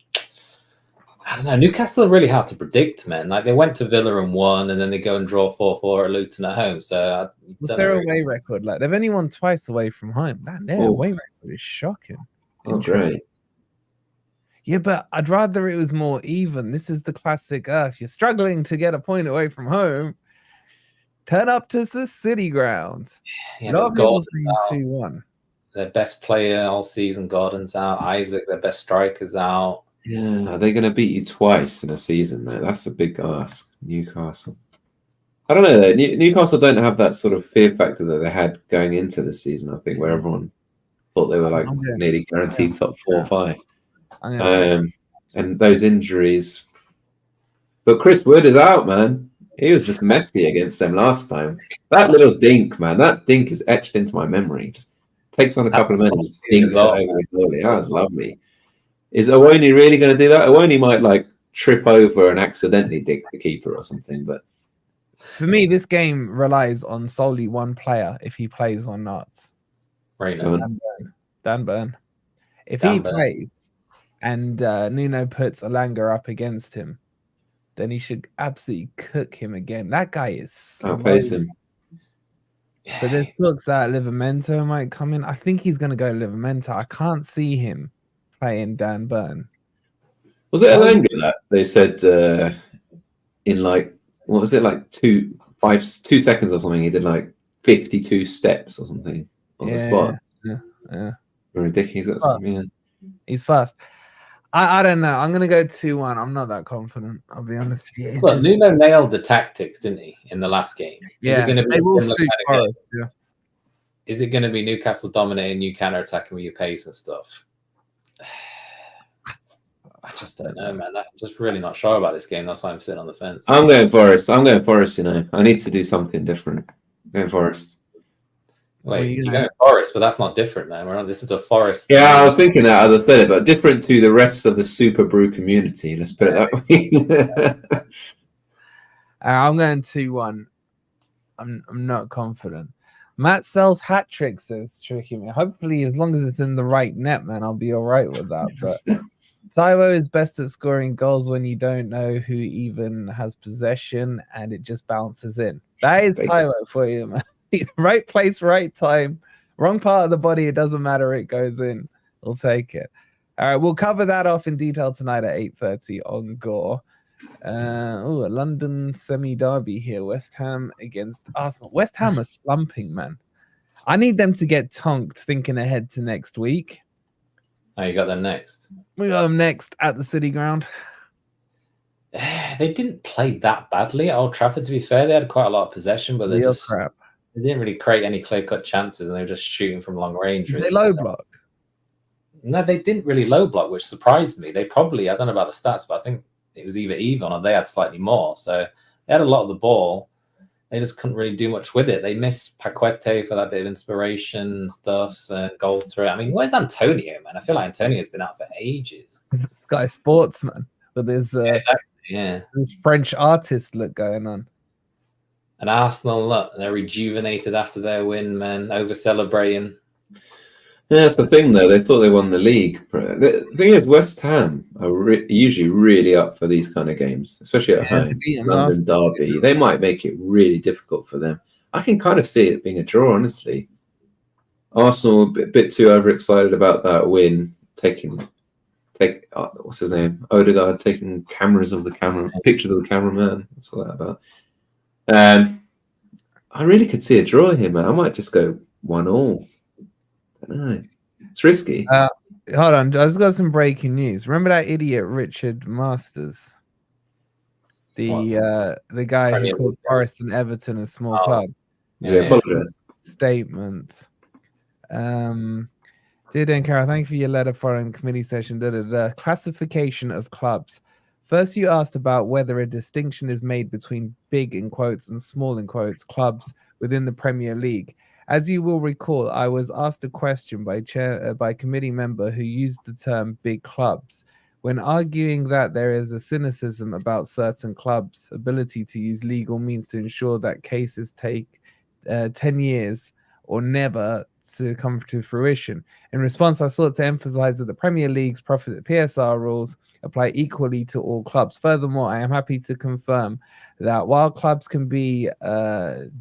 I don't know. Newcastle are really hard to predict, man. Like they went to Villa and won, and then they go and draw 4-4 at Luton at home. So What's their away record like? They've only won twice away from home. Man, their away record is shocking. Oh, great. Yeah, but I'd rather it was more even. This is the classic. If you're struggling to get a point away from home, turn up to the City ground. Yeah, a lot of people saying 2-1. Their best player all season, Gordon's out. Isaac, their best striker's out. Yeah, are they going to beat you twice in a season, though? That's a big ask, Newcastle. I don't know, though. Newcastle don't have that sort of fear factor that they had going into the season, I think, where everyone thought they were like nearly guaranteed top 4 or 5. And those injuries. But Chris Wood is out, man. He was just messy against them last time. That little dink, man, that dink is etched into my memory. Just takes on a couple of men and just dinks it over the goalie. That was lovely. Is Owoni really going to do that? Owoni might like trip over and accidentally dig the keeper or something. But for me, this game relies on solely one player if he plays or not. Right now, Dan Burn. If he plays and Nuno puts Alanga up against him, then he should absolutely cook him again. That guy is I'll face him. But there's talks that Livramento might come in. I think he's going to go Livramento. I can't see him playing Dan Burn. Was it Alanga that they said in like, what was it, like 2 seconds or something? He did like 52 steps or something on the spot. Yeah. Ridiculous. He's fast. I don't know. I'm going to go 2-1. I'm not that confident. I'll be honest with you. Well, Nuno nailed the tactics, didn't he, in the last game? Yeah. Is it going to be similar kind of game? Is it going to be Newcastle dominating, you counter-attacking with your pace and stuff? I just don't know, man. I'm just really not sure about this game. That's why I'm sitting on the fence. I'm going Forest. You know. I need to do something different. I'm going Forest. Wait, you're going Forest, but that's not different, man. This is a Forest. Yeah, I was thinking that as I said it, but different to the rest of the Super Brew community. Let's put it that way. I'm going 2-1. I'm not confident. Matt sells hat tricks is tricking me. Hopefully, as long as it's in the right net, man, I'll be all right with that. But Taiwo is best at scoring goals when you don't know who even has possession and it just bounces in. That is Taiwo for you, man. Right place, right time, wrong part of the body. It doesn't matter. It goes in. We'll take it. All right, we'll cover that off in detail tonight at 8:30 on Gore. A London semi-derby here. West Ham against Arsenal. West Ham are slumping, man. I need them to get tonked thinking ahead to next week. Oh, you got them next? We got them next at the City Ground. They didn't play that badly at Old Trafford, to be fair. They had quite a lot of possession, but they didn't really create any clear-cut chances, and they were just shooting from long range. Really. They low block? No, they didn't really low block, which surprised me. They probably, I don't know about the stats, but I think it was either even or they had slightly more. So they had a lot of the ball. They just couldn't really do much with it. They missed Paquete for that bit of inspiration and stuff, and goal through. I mean, where's Antonio, man? I feel like Antonio's been out for ages. Sky Sportsman with his this French artist look going on. And Arsenal, look, they're rejuvenated after their win, man, over celebrating. Yeah, that's the thing, though. They thought they won the league. The thing is, West Ham are usually really up for these kind of games, especially at home. London derby. They might make it really difficult for them. I can kind of see it being a draw, honestly. Arsenal a bit too overexcited about that win, what's his name? Odegaard taking pictures of the cameraman. What's all that about? I really could see a draw here, man. I might just go 1-1. I don't know. It's risky. Hold on, I just got some breaking news. Remember that idiot Richard Masters, the guy who called Forest and Everton a small club? Yeah, apologize. Statement. Dear Dan Carroll, thank you for your letter following committee session. Classification of clubs. First, you asked about whether a distinction is made between big in quotes and small in quotes clubs within the Premier League. As you will recall, I was asked a question by committee member who used the term big clubs when arguing that there is a cynicism about certain clubs' ability to use legal means to ensure that cases take 10 years or never to come to fruition. In response, I sought to emphasize that the Premier League's profit PSR rules apply equally to all clubs. Furthermore, I am happy to confirm that while clubs can be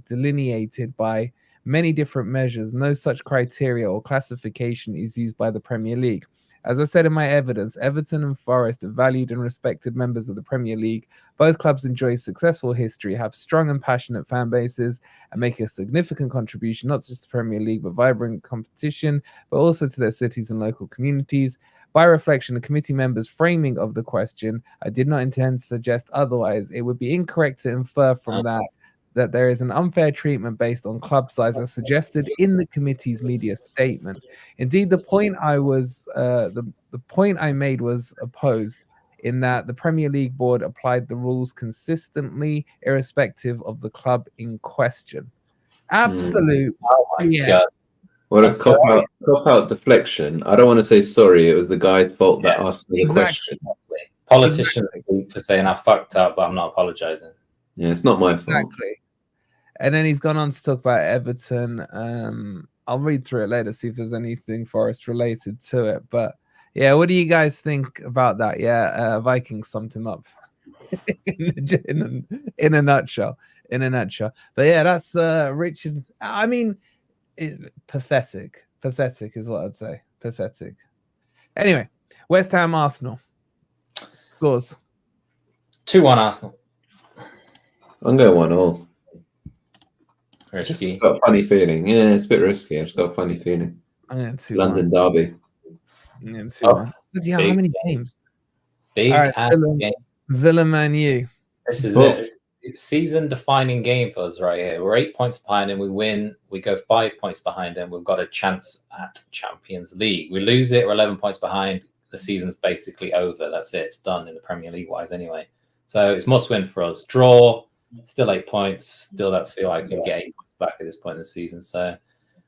delineated by many different measures, no such criteria or classification is used by the Premier League. As I said in my evidence, Everton and Forest are valued and respected members of the Premier League. Both clubs enjoy successful history, have strong and passionate fan bases, and make a significant contribution, not just to the Premier League, but vibrant competition, but also to their cities and local communities. By reflection, the committee members' framing of the question, I did not intend to suggest otherwise. It would be incorrect to infer from that there is an unfair treatment based on club size as suggested in the committee's media statement. Indeed, the point I made was opposed in that the Premier League board applied the rules consistently, irrespective of the club in question. Absolute. Oh my God. What a cop-out deflection. I don't want to say sorry. It was the guy's fault that asked me the question. Politicians for saying I fucked up, but I'm not apologizing. Yeah, it's not my fault. Exactly. And then he's gone on to talk about Everton. I'll read through it later, see if there's anything Forest related to it. But yeah, what do you guys think about that? Yeah, Vikings summed him up in a nutshell. But yeah, that's Richard. I mean, pathetic. Pathetic is what I'd say. Pathetic. Anyway, West Ham Arsenal. Scores. 2-1 Arsenal. I'm going 1-1. Risky. It's got a funny feeling. Yeah, it's a bit risky. I've just got a funny feeling. I'm going 2-1. London derby. I'm going 2-1. Yeah, how many games? Big right, game. Villa Man U. This is it. It's season-defining game for us right here. We're 8 points behind and we win. We go 5 points behind and we've got a chance at Champions League. We lose it. We're 11 points behind. The season's basically over. That's it. It's done in the Premier League-wise anyway. So it's must-win for us. Draw. Still 8 points. Still don't feel like I can get 8 points back at this point in the season. So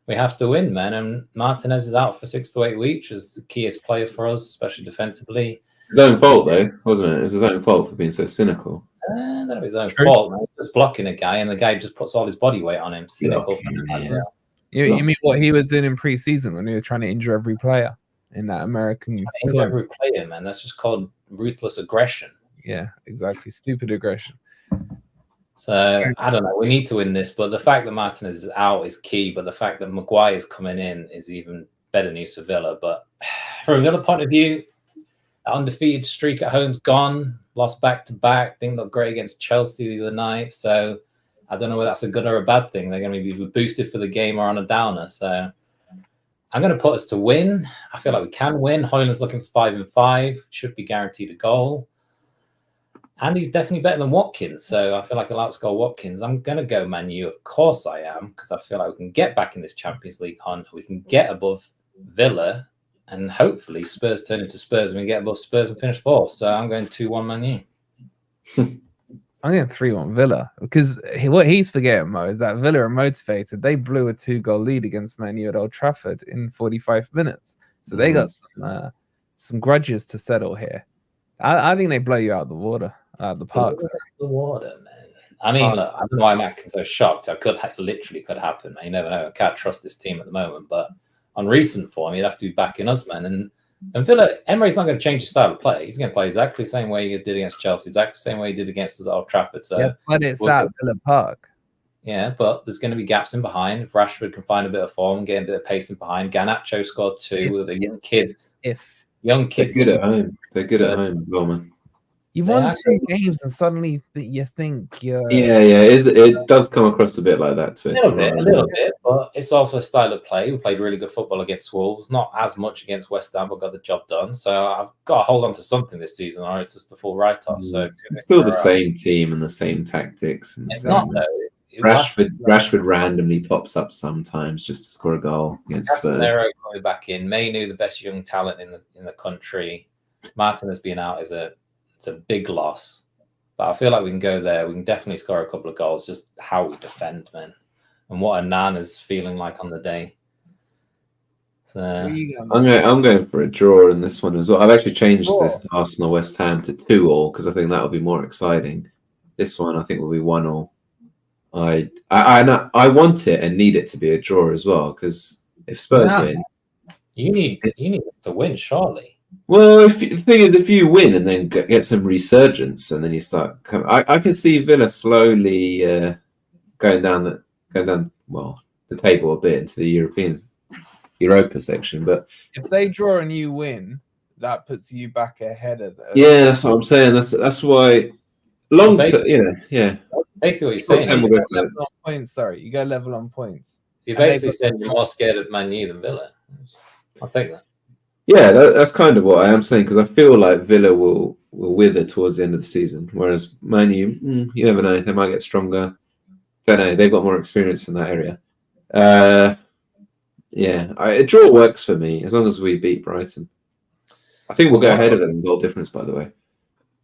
we have to win, man. And Martinez is out for 6 to 8 weeks, which is the keyest player for us, especially defensively. His own fault, though, wasn't it? It was his own fault for being so cynical. That was his own fault, man. Just blocking a guy, and the guy just puts all his body weight on him. Cynical. You mean what he was doing in pre-season when he was trying to injure every player in that American injure every player, man. That's just called ruthless aggression. Yeah, exactly. Stupid aggression. So I don't know. We need to win this, but the fact that Martinez is out is key. But the fact that Maguire is coming in is even better news for Villa. But from a Villa point of view, that undefeated streak at home's gone. Lost back-to-back. Didn't look great against Chelsea the other night. So I don't know whether that's a good or a bad thing. They're going to be either boosted for the game or on a downer. So I'm going to put us to win. I feel like we can win. Højlund's looking for 5-5. Should be guaranteed a goal. And he's definitely better than Watkins. So I feel like I'll outscore Watkins. I'm going to go Man U. Of course I am. Because I feel like we can get back in this Champions League hunt. We can get above Villa. And hopefully Spurs turn into Spurs and we get above Spurs and finish fourth. So I'm going 2-1 Man U. I'm going 3-1 Villa. Because what he's forgetting, Mo, is that Villa are motivated. They blew a 2-goal lead against Man U at Old Trafford in 45 minutes. So they got some grudges to settle here. I think they blow you out of the water, the park. The water, man. I mean, look, I don't know why I'm acting so shocked. It literally could happen. Man. You never know. I can't trust this team at the moment. But on recent form, you'd have to be backing us, man. And Villa, Emery's not going to change his style of play. He's going to play exactly the same way he did against Chelsea, exactly the same way he did against us at Old Trafford. So yeah, but it's at Villa Park. Yeah, but there's going to be gaps in behind. If Rashford can find a bit of form, get a bit of pace in behind. Garnacho scored 2 with the young kids. Young kids. They're good at home. They're good at home as well, man. You've won 2 games and suddenly you think you're... Yeah. It does come across a bit like that to us. A little bit, but it's also a style of play. We played really good football against Wolves, not as much against West Ham, but got the job done. So I've got to hold on to something this season, or it's just a full write-off. So it's still the same team and the same tactics. And it's not, though. Rashford randomly pops up sometimes just to score a goal against Spurs. Casemiro coming back in. Mainu, the best young talent in the country. Martinez being out is a big loss. But I feel like we can go there. We can definitely score a couple of goals. Just how we defend, man, and what Annan is feeling like on the day. So I'm going for a draw in this one as well. I've actually changed this Arsenal West Ham to 2-2 because I think that will be more exciting. This one I think will be 1-1. I want it and need it to be a draw as well because If Spurs No. win, You need us to win, surely. well, the thing is, if you win and then get some resurgence, and then you start, I can see Villa slowly going down the table a bit into the Europa section. But if they draw and you win, that puts you back ahead of them. yeah, that's what I'm saying. That's why long term, yeah. Basically, what you're saying, Short-term You will go go for level on points. Sorry, you go level on points. you're And they basically got- saying you're more scared of Man U than Villa. I'll take that. Yeah, that's kind of what I am saying, because I feel like Villa will wither towards the end of the season, whereas Man U, you never know, they might get stronger. Don't know, they've got more experience in that area. A draw works for me as long as we beat Brighton. I think we'll go ahead of them in goal difference, by the way.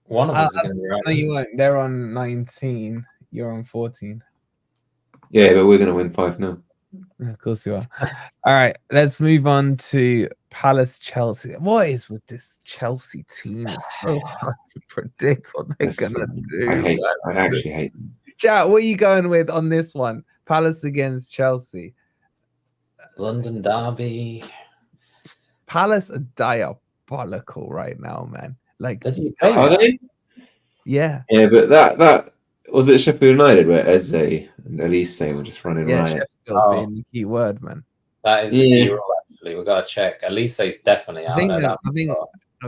One of us is going to be right. No, you won't. They're on 19. You're on 14. Yeah, but we're going to win 5-0. Of course you are. All right, let's move on to Palace Chelsea. What is with this Chelsea team? It's so hard to predict what they're gonna do. I actually hate them. Chat, what are you going with on this one? Palace against Chelsea. London derby. Palace are diabolical right now, man. Like, Did you say Are that? they? yeah, Yeah, but that was it Sheffield United where Eze and Elise were just running yeah, riot. Sheffield being the key word, man. That is the key rule, actually. We've got to check. Elise's definitely out. I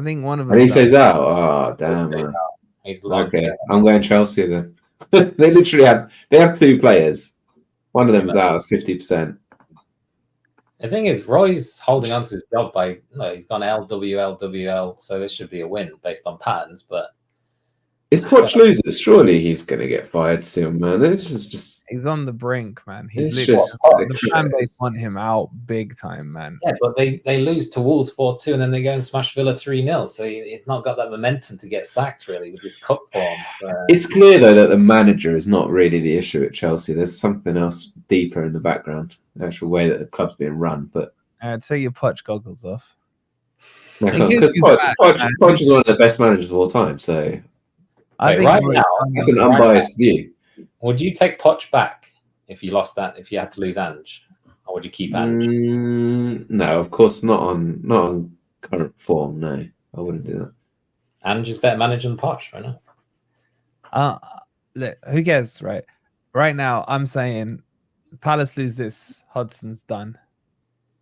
think one of them. Elise's out. Oh, damn, man. He's long Okay, term. I'm going Chelsea then. They have two players. One of them is out. It's 50%. The thing is, Roy's holding on to his job he's gone LWL, so this should be a win based on patterns. But If Poch loses, surely he's going to get fired soon, man. It's just he's on the brink, man. He's it's literally just the fan base want him out big time, man. yeah, but they lose to Wolves 4-2, and then they go and smash Villa 3-0. So he's not got that momentum to get sacked really with his cup form. It's clear though that the manager is not really the issue at Chelsea. There's something else deeper in the background, the actual way that the club's being run. But Take your Poch goggles off. because Poch is one of the best managers of all time, so I Wait, think right Roy's now, done it's well. an unbiased view. Would you take Poch back if you lost that? If you had to lose Ange, or would you keep Ange? No, of course not on current form. No, I wouldn't do that. Ange is better manager than Poch right now. Look, who cares, right? Right now, I'm saying Palace lose this. Hudson's done.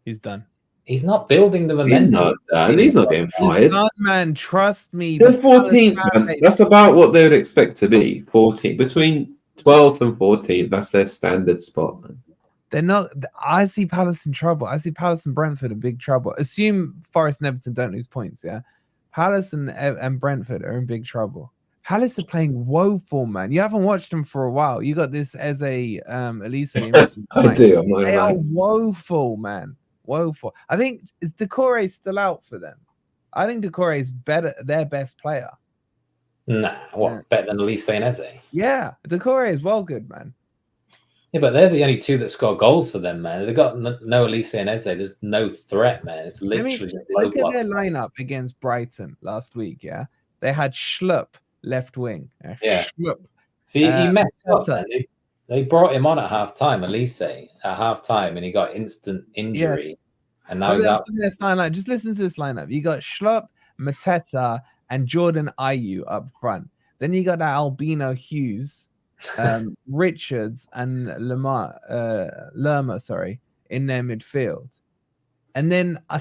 He's done. He's not building the momentum. He's not done. He's not getting fired. Done, man. Trust me. They're The Palace 14th, fan man. base- That's about what they would expect to be. 14 between 12th and 14th. That's their standard spot, man. They're not. I see Palace in trouble. I see Palace and Brentford in big trouble. Assume Forest and Everton don't lose points. Yeah, Palace and Brentford are in big trouble. Palace are playing woeful, man. You haven't watched them for a while. You got this as a Elise. I do. I'm not They gonna are lie. woeful, man. Woeful. I think is Decore still out for them. I think Decore is better, their best player. Nah, what better than Elise and Eze? Yeah, Decore is well good, man. Yeah, but they're the only two that score goals for them, man. They've got no Elise and Eze. There's no threat, man. It's literally just Look low at their block. lineup against Brighton last week. Yeah, they had Schlupp left wing. Yeah. Schlupp. See, he messed up, that's man. They brought him on at half time, Elise, at half time, and he got instant injury. And now he's out. Just listen to this lineup. You got Schlupp, Mateta, and Jordan Ayew up front. Then you got that Albino Hughes, Richards, and Lerma, in their midfield. And then I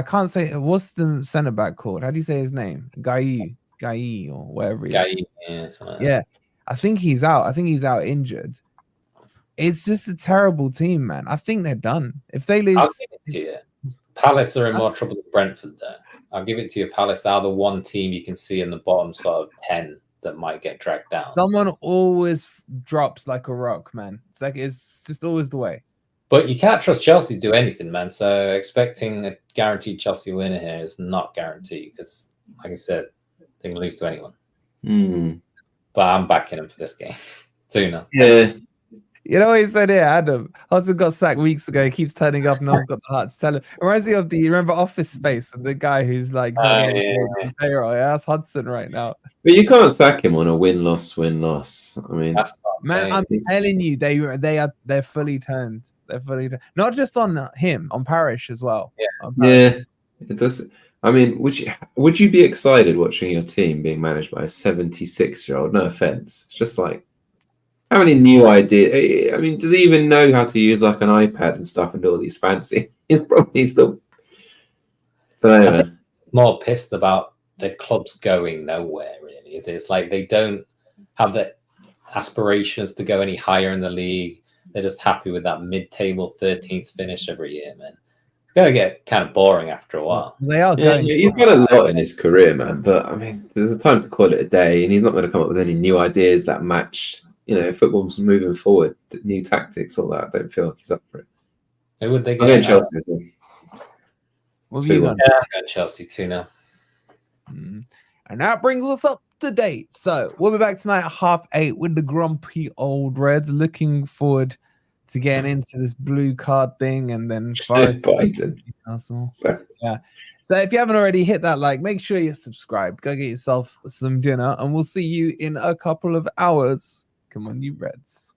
can't say what's the centre back called. How do you say his name? Guy or whatever. Yeah, I think he's out. I think he's out injured. It's just a terrible team, man. I think they're done. If they lose, I'll give it to you. Palace are in more trouble than Brentford, though. I'll give it to you. Palace are the one team you can see in the bottom sort of 10 that might get dragged down. someone always drops like a rock, man. It's just always the way. But you can't trust Chelsea to do anything, man. So expecting a guaranteed Chelsea winner here is not guaranteed because, like I said, they can lose to anyone. But I'm backing them for this game. 2-0. Yeah. You know what he said here, Adam? Hudson got sacked weeks ago. He keeps turning up. No one's got the heart to tell him. It reminds me of you remember Office Space and the guy who's like not getting paid on payroll. Yeah, that's Hudson right now. But you can't sack him on a win-loss. I mean, That's what Man, I'm telling you, they're fully turned. They're fully turned. Not just on him, on Parrish as well. Yeah, it does. I mean, would you be excited watching your team being managed by a 76-year-old? No offense. It's just like, how many new ideas? I mean, does he even know how to use like an iPad and stuff and do all these fancy? He's probably still. I think more pissed about the clubs going nowhere. Really, it's like they don't have the aspirations to go any higher in the league. They're just happy with that mid-table 13th finish every year, man. It's gonna get kind of boring after a while. They are going. He's got a lot in his career, man. But I mean, there's a time to call it a day, and he's not going to come up with any new ideas that match. You know, football's moving forward, new tactics, all that. I don't feel like he's up for it. Who would they I'm get? going Chelsea as well. What have you got? Yeah, I'm going Chelsea 2-0. And that brings us up to date. So we'll be back tonight at 8:30 with the grumpy old Reds. Looking forward to getting into this blue card thing, and then Brighton. Newcastle. Yeah. So if you haven't already, hit that like. Make sure you're subscribed. Go get yourself some dinner, and we'll see you in a couple of hours. Come on, you Reds.